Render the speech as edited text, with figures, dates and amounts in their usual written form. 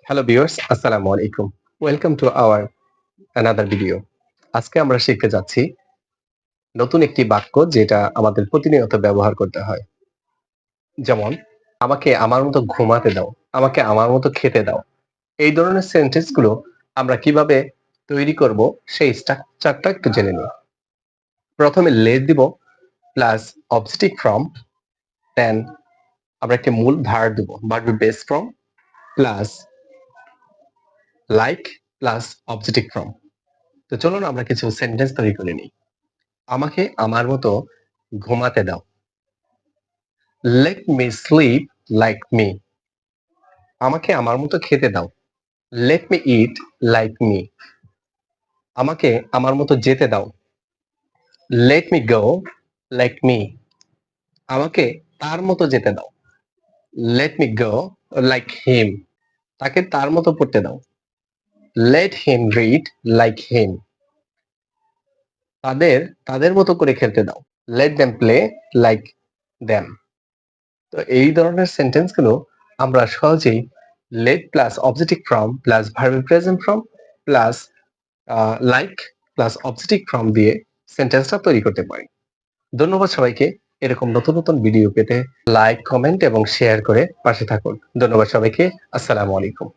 Hello viewers, আসসালামু আলাইকুম। Welcome to our another video. আজকে আমরা শিখতে যাচ্ছি নতুন একটি বাক্য যেটা আমাদের প্রতিনিয়ত ব্যবহার করতে হয়। যেমন, আমাকে আমার মতো ঘুমাতে দাও, আমাকে আমার মতো খেতে দাও। এই ধরনের সেন্টেন্স গুলো আমরা কিভাবে তৈরি করব সেই স্ট্রাকচারটা একটু জেনে নিই। প্রথমে লেট দিব প্লাস অবজেক্টিভ ফর্ম, দেন আমরা একটি মূল ভার্ব দিব, ভার্বের base form plus like plus objective form. তো চলুন আমরা কিছু সেন্টেন্স তৈরি করে নিই। আমাকে আমার মতো ঘুমাতে দাও। Let me sleep like me. আমাকে আমার মতো খেতে দাও। Let me eat like me. আমাকে আমার মতো যেতে দাও। Let me go like me. আমাকে তার মতো যেতে দাও। Let me go like him. তাকে তার মতো পড়তে দাও। Let him read like him. তাদের তাদের মতো করে খেলতে দাও। Let them play like them. তো এই ধরনের সেন্টেন্স গুলো আমরা সহজেই let plus objective form plus ভার্বের present form plus like plus objective form দিয়ে সেন্টেন্সটা তৈরি করতে পারি। ধন্যবাদ সবাইকে। এরকম নতুন নতুন ভিডিও পেতে লাইক, কমেন্ট এবং শেয়ার করে পাশে থাকুন। ধন্যবাদ সবাইকে। আসসালামু আলাইকুম।